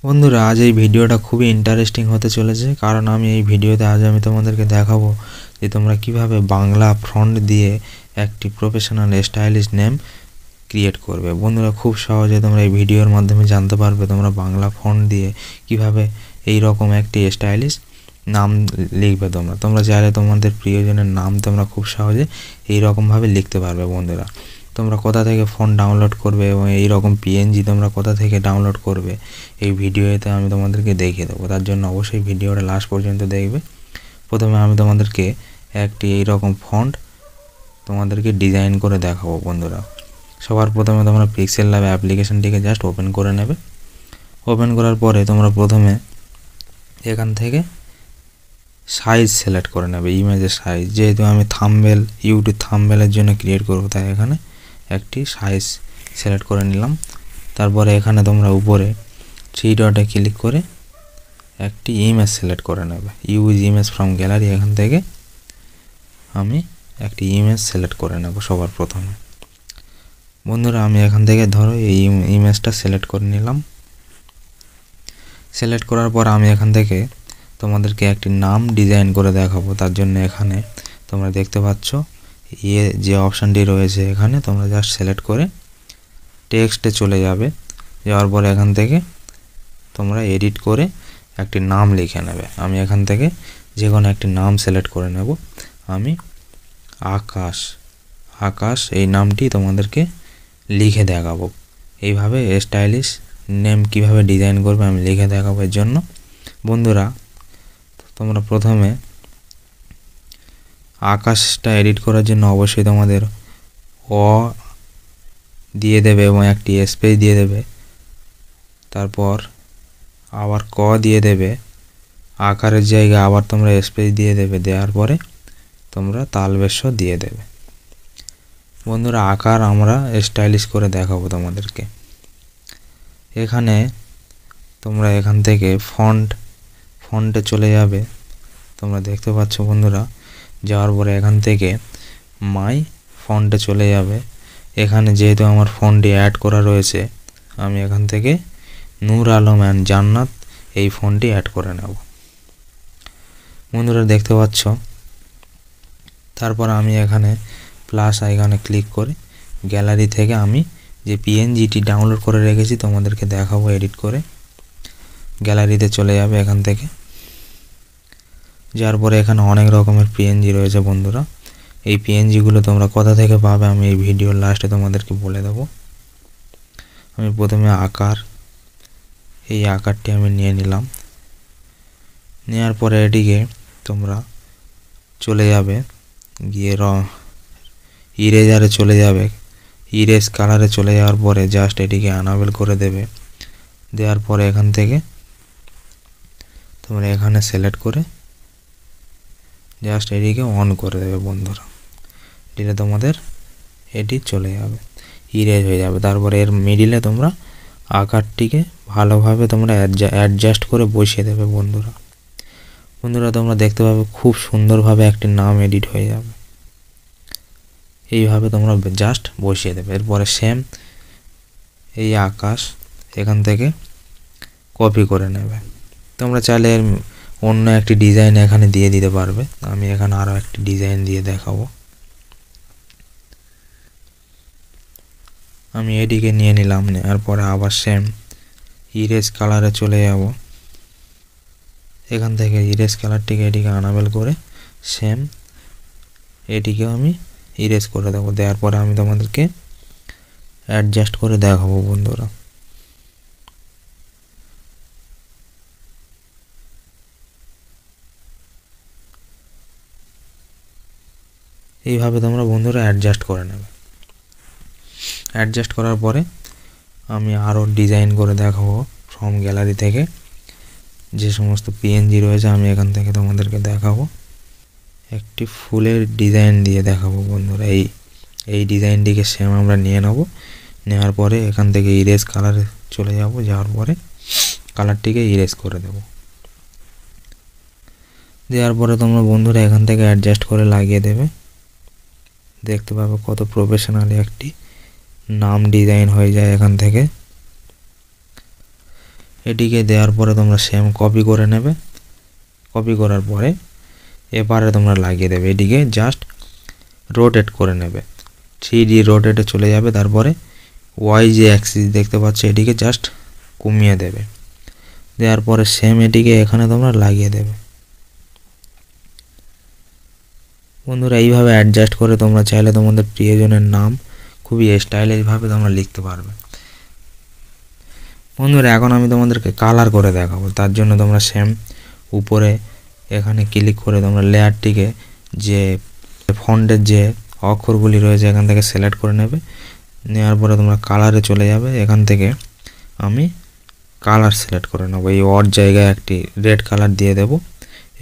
বন্ধুরা আজ এই ভিডিওটা খুবই ইন্টারেস্টিং হতে চলেছে, কারণ আমি এই ভিডিওতে আজ আমি তোমাদেরকে দেখাবো যে তোমরা কিভাবে বাংলা ফন্ট দিয়ে একটি প্রফেশনাল স্টাইলিশ নেম ক্রিয়েট করবে। বন্ধুরা খুব সহজে তোমরা এই ভিডিওর মাধ্যমে জানতে পারবে তোমরা বাংলা ফন্ট দিয়ে কিভাবে এই রকম একটি স্টাইলিশ নাম লিখবে। তোমরা চাইলে তোমাদের প্রিয়জনের নাম তোমরা খুব সহজে এই রকমভাবে লিখতে পারবে। বন্ধুরা তোমরা কোথা থেকে ফন্ট ডাউনলোড করবে এবং এই রকম পিএনজি তোমরা কোথা থেকে ডাউনলোড করবে এই ভিডিওতে আমি তোমাদেরকে দেখিয়ে দেবো। তার জন্য অবশ্যই ভিডিওটা লাস্ট পর্যন্ত দেখবে। প্রথমে আমি তোমাদেরকে একটি এই রকম ফন্ট তোমাদেরকে ডিজাইন করে দেখাবো। বন্ধুরা সবার প্রথমে তোমরা পিক্সেল ল্যাব অ্যাপ্লিকেশনটিকে জাস্ট ওপেন করে নেবে। ওপেন করার পরে তোমরা প্রথমে এখান থেকে সাইজ সিলেক্ট করে নেবে, ইমেজের সাইজ। যেহেতু আমি থাম্বনেল ইউটিউব থাম্বনেলের জন্য ক্রিয়েট করব, তাই এখানে একটি সাইজ সিলেক্ট করে নিলাম। তারপরে এখানে তোমরা উপরে 3 ডটে ক্লিক করে একটি ইমেজ সিলেক্ট করে নেবে, ইউজ ইমেজ ফ্রম গ্যালারি। এখান থেকে আমি একটি ইমেজ সিলেক্ট করে নেব সবার প্রথমে। বন্ধুরা আমি এখান থেকে ধরো এই ইমেজটা সিলেক্ট করে নিলাম। সিলেক্ট করার পর আমি এখান থেকে তোমাদেরকে একটি নাম ডিজাইন করে দেখাবো। তার জন্য এখানে তোমরা দেখতে পাচ্ছ যে অপশানটি রয়েছে, এখানে তোমরা জাস্ট সিলেক্ট করে টেক্সটে চলে যাবে। যাওয়ার পরে এখান থেকে তোমরা এডিট করে একটি নাম লিখে নেবে। আমি এখান থেকে যে কোনো একটি নাম সিলেক্ট করে নেব। আমি আকাশ এই নামটি তোমাদেরকে লিখে দেখাবো। এইভাবে স্টাইলিশ নেম কিভাবে ডিজাইন করবে আমি লিখে দেখাবো। এর জন্য বন্ধুরা তোমরা প্রথমে আকাশটা এডিট করার জন্য অবশ্যই তোমাদের অ দিয়ে দেবে এবং একটি স্পেস দিয়ে দেবে। তারপর আবার ক দিয়ে দেবে, আকারের জায়গায় আবার তোমরা স্পেস দিয়ে দেবে। দেওয়ার পরে তোমরা তালবেশ দিয়ে দেবে। বন্ধুরা আকার আমরা স্টাইলিশ করে দেখাবো তোমাদেরকে। এখানে তোমরা এখান থেকে ফন্টে চলে যাবে। তোমরা দেখতে পাচ্ছ বন্ধুরা, যাওয়ার পরে এখান থেকে মাই ফন্টে চলে যাবে। এখানে যেহেতু আমার ফন্টটি অ্যাড করা রয়েছে, আমি এখান থেকে নূর আলম অ্যান্ড জান্নাত এই ফন্টটি অ্যাড করে নেব। বন্ধুরা দেখতে পাচ্ছ। তারপর আমি এখানে প্লাস আইকনে ক্লিক করে গ্যালারি থেকে আমি যে পিএনজিটি ডাউনলোড করে রেখেছি তোমাদেরকে দেখাবো এডিট করে। গ্যালারিতে চলে যাবে এখান থেকে। যার পরে এখানে অনেক রকমের পিএনজি রয়েছে। বন্ধুরা এই পিএনজিগুলো তোমরা কোথা থেকে পাবে আমি এই ভিডিওর লাস্টে তোমাদেরকে বলে দেবো। আমি প্রথমে এই আকারটি আমি নিয়ে নিলাম। নেওয়ার পরে এটিকে তোমরা চলে যাবে, গিয়ে ইরেজারে চলে যাবে। ইরেজ কালারে চলে যাওয়ার পরে জাস্ট এটিকে আনাবেল করে দেবে। দেওয়ার পরে এখান থেকে তোমরা এখানে সিলেক্ট করে জাস্ট এটিকে অন করে দেবে। বন্ধুরা দিলে তোমাদের এটি চলে যাবে, ইরেজ হয়ে যাবে। তারপরে এর মিডিলে তোমরা আকারটিকে ভালোভাবে তোমরা অ্যাডজাস্ট করে বসিয়ে দেবে। বন্ধুরা তোমরা দেখতে পাবে খুব সুন্দরভাবে একটি নাম এডিট হয়ে যাবে। এইভাবে তোমরা জাস্ট বসিয়ে দেবে। এরপরে সেম এই আকাশ এখান থেকে কপি করে নেবে। তোমরা চাইলে অন্য একটি ডিজাইন এখানে দিয়ে দিতে পারবে। আমি এখানে আরও একটি ডিজাইন দিয়ে দেখাবো। আমি এটিকে নিয়ে নিলাম। নেওয়ার পরে আবার সেম ইরেজ কালারে চলে যাব। এখান থেকে ইরেজ কালারটিকে এটিকে আনাবেল করে সেম এটিকেও আমি ইরেজ করে দেবো। দেওয়ার পরে আমি তোমাদেরকে অ্যাডজাস্ট করে দেখাবো। বন্ধুরা এইভাবে তোমরা বন্ধুরা অ্যাডজাস্ট করে নেবে। অ্যাডজাস্ট করার পরে আমি আরও ডিজাইন করে দেখাবো ফ্রম গ্যালারি থেকে। যে সমস্ত পিএনজি রয়েছে আমি এখান থেকে তোমাদেরকে দেখাবো। একটি ফুলের ডিজাইন দিয়ে দেখাবো। বন্ধুরা এই ডিজাইনটিকে সেম আমরা নিয়ে নেব। নেওয়ার পরে এখান থেকে ইরেজ কালারে চলে যাব। যাওয়ার পরে কালারটিকে ইরেজ করে দেব। দেওয়ার পরে তোমরা বন্ধুরা এখান থেকে অ্যাডজাস্ট করে লাগিয়ে দেবে। দেখতে পাবে কত প্রফেশনালি একটি নাম ডিজাইন হয়ে যায় এখান থেকে। এটিকে দেওয়ার পরে তোমরা সেম কপি করে নেবে। কপি করার পরে এবারে তোমরা লাগিয়ে দেবে। এটিকে জাস্ট রোটেট করে নেবে, 3D রোটেটে চলে যাবে। তারপরে ওয়াই যে অ্যাক্সিস দেখতে পাচ্ছ এটিকে জাস্ট কমিয়ে দেবে। দেওয়ার পরে সেম এটিকে এখানে তোমরা লাগিয়ে দেবে। বন্ধুরা এইভাবে অ্যাডজাস্ট করে তোমরা চাইলে তোমাদের প্রিয়জনের নাম খুবই স্টাইলিশভাবে তোমরা লিখতে পারবে। বন্ধুরা এখন আমি তোমাদেরকে কালার করে দেখাবো। তার জন্য তোমরা সেম উপরে এখানে ক্লিক করে তোমরা লেয়ারটিকে যে ফন্টের যে অক্ষরগুলি রয়েছে এখান থেকে সিলেক্ট করে নেবে। নেওয়ার পরে তোমরা কালারে চলে যাবে। এখান থেকে আমি কালার সিলেক্ট করে নেব। এই অর জায়গায় একটি রেড কালার দিয়ে দেব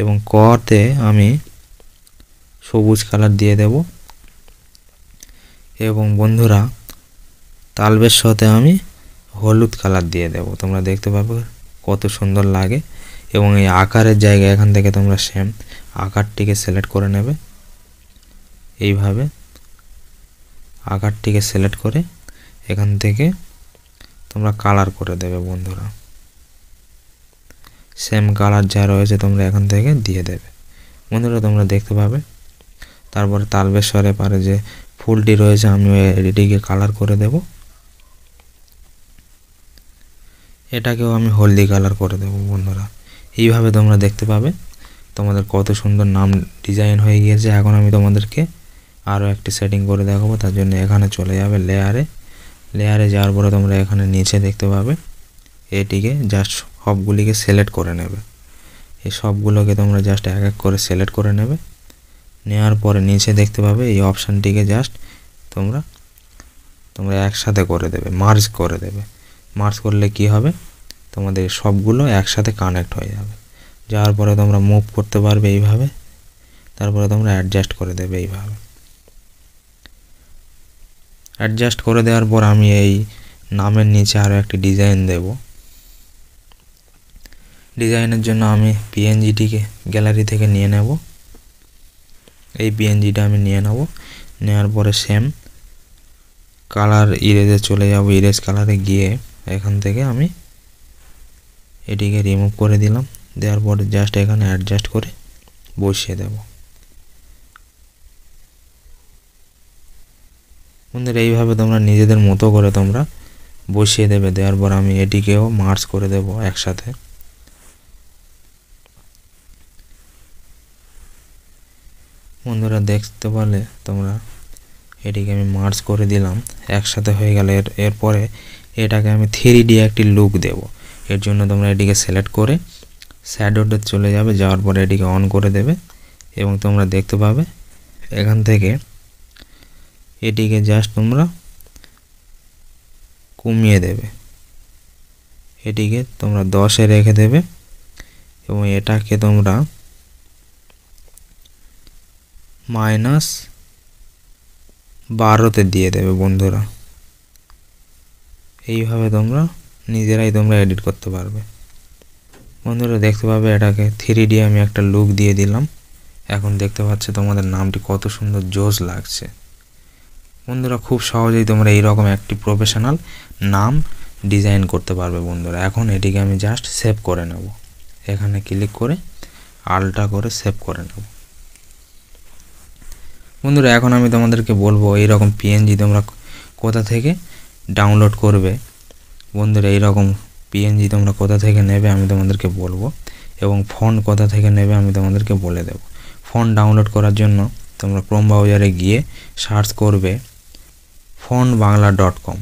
এবং কতে আমি সবুজ কালার দিয়ে দেব এবং বন্ধুরা তালবের সাথে আমি হলুদ কালার দিয়ে দেব। তোমরা দেখতে পাবে কত সুন্দর লাগে। এবং এই আকারের জায়গায় এখান থেকে তোমরা সেম আকারটিকে সিলেক্ট করে নেবে। এইভাবে আকারটিকে সিলেক্ট করে এখান থেকে তোমরা কালার করে দেবে। বন্ধুরা সেম কালার যা রয়েছে তোমরা এখান থেকে দিয়ে দেবে। বন্ধুরা তোমরা দেখতে পাবে। তারপরে তালবেশ্বরে পারে যে ফুলটি রয়েছে আমি এটিকে কালার করে দেব। এটাকেও আমি হলদি কালার করে দেব। বন্ধুরা এইভাবে তোমরা দেখতে পাবে তোমাদের কত সুন্দর নাম ডিজাইন হয়ে গিয়েছে। এখন আমি তোমাদেরকে আরও একটি সেটিং করে দেখাবো। তার জন্য এখানে চলে যাবে লেয়ারে যাওয়ার পরে তোমরা এখানে নিচে দেখতে পাবে এটিকে জাস্ট সবগুলিকে সিলেক্ট করে নেবে। এই সবগুলোকে তোমরা জাস্ট এক এক করে সিলেক্ট করে নেবে। নেওয়ার পরে নিচে দেখতে পাবে এই অপশানটিকে জাস্ট তোমরা একসাথে করে দেবে, মার্জ করে দেবে। মার্জ করলে কি হবে, তোমাদের সবগুলো একসাথে কানেক্ট হয়ে যাবে। যাওয়ার পরে তোমরা মুভ করতে পারবে এইভাবে। তারপরে তোমরা অ্যাডজাস্ট করে দেবে এইভাবে। অ্যাডজাস্ট করে দেওয়ার পর আমি এই নামের নিচে আরও একটি ডিজাইন দেব। ডিজাইনের জন্য আমি পিএনজিটিকে গ্যালারি থেকে নিয়ে নেব। এই পিএনজিটা আমি নিয়ে নেব। নেওয়ার পরে সেম কালার ইরেজে চলে যাব। ইরেজ কালারে গিয়ে এখান থেকে আমি এটিকে রিমুভ করে দিলাম। দেওয়ার পরে জাস্ট এখানে অ্যাডজাস্ট করে বসিয়ে দেব। বন্ধুরা এইভাবে তোমরা নিজেদের মতো করে তোমরা বসিয়ে দেবে। দেওয়ার পর আমি এটিকেও মার্জ করে দেব একসাথে। বন্ধুরা দেখতে পারলে তোমরা এটিকে আমি মার্জ করে দিলাম, একসাথে হয়ে গেল। এরপরে এটাকে আমি 3D একটি লুক দেব। এর জন্য তোমরা এটিকে সিলেক্ট করে শ্যাডোতে চলে যাবে। যাওয়ার পরে এটিকে অন করে দেবে এবং তোমরা দেখতে পাবে এখান থেকে এটিকে জাস্ট তোমরা কমিয়ে দেবে। এটিকে তোমরা 10-এ রেখে দেবে এবং এটাকে তোমরা -12-তে দিয়ে দেবে। বন্ধুরা এইভাবে তোমরা নিজেরাই এডিট করতে পারবে। বন্ধুরা দেখতে পাবে এটাকে 3D আমি একটা লুক দিয়ে দিলাম। এখন দেখতে পাচ্ছ তোমাদের নামটি কত সুন্দর জোস লাগছে। বন্ধুরা খুব সহজেই তোমরা এইরকম একটি প্রফেশনাল নাম ডিজাইন করতে পারবে। বন্ধুরা এখন এটিকে আমি জাস্ট সেভ করে নেব। এখানে ক্লিক করে আলটা করে সেভ করে নেব। বন্ধুরা এখন আমি তোমাদেরকে বলবো এইরকম পিএনজি তোমরা কোথা থেকে ডাউনলোড করবে। বন্ধুরা এইরকম পিএনজি তোমরা কোথা থেকে নেবে আমি তোমাদেরকে বলবো এবং ফন্ট কোথা থেকে নেবে আমি তোমাদেরকে বলে দেব। ফন্ট ডাউনলোড করার জন্য তোমরা ক্রোম ব্রাউজারে গিয়ে সার্চ করবে fontbangla.com।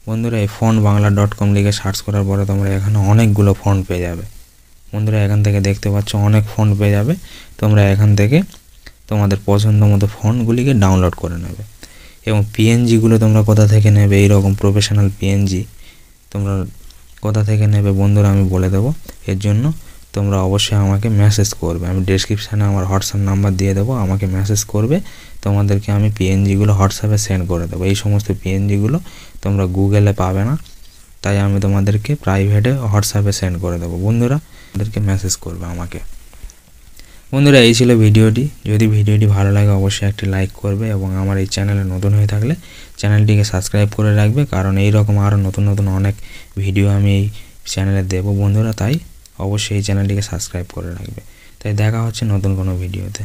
বন্ধুরা এই fontbangla.com লিখে সার্চ করার পরে তোমরা এখানে অনেকগুলো ফন্ট পেয়ে যাবে। বন্ধুরা এখান থেকে দেখতে পাচ্ছ অনেক ফন্ট পেয়ে যাবে। তোমরা এখান থেকে তোমাদের পছন্দ মতো ফন্টগুলিকে ডাউনলোড করে নেবে এবং পিএনজিগুলো তোমরা কোথা থেকে নেবে, এইরকম প্রফেশনাল পিএনজি তোমরা কোথা থেকে নেবে বন্ধুরা আমি বলে দেবো। এর জন্য তোমরা অবশ্যই আমাকে মেসেজ করবে। আমি ডেসক্রিপশানে আমার হোয়াটসঅ্যাপ নাম্বার দিয়ে দেবো, আমাকে মেসেজ করবে। তোমাদেরকে আমি পিএনজিগুলো হোয়াটসঅ্যাপে সেন্ড করে দেবো। এই সমস্ত পিএনজিগুলো তোমরা গুগলে পাবে না, তাই আমি তোমাদেরকে প্রাইভেটে হোয়াটসঅ্যাপে সেন্ড করে দেবো। বন্ধুরা ওদেরকে মেসেজ করবে আমাকে। বন্ধুরা এই ছিল ভিডিওটি। যদি ভিডিওটি ভালো লাগে অবশ্যই একটি লাইক করবে এবং আমার এই চ্যানেলে নতুন হয়ে থাকলে চ্যানেলটিকে সাবস্ক্রাইব করে রাখবে, কারণ এই রকম আরও নতুন নতুন অনেক ভিডিও আমি এই চ্যানেলে দেবো বন্ধুরা, তাই অবশ্যই এই চ্যানেলটিকে সাবস্ক্রাইব করে রাখবে। তাই দেখা হচ্ছে নতুন কোনো ভিডিওতে।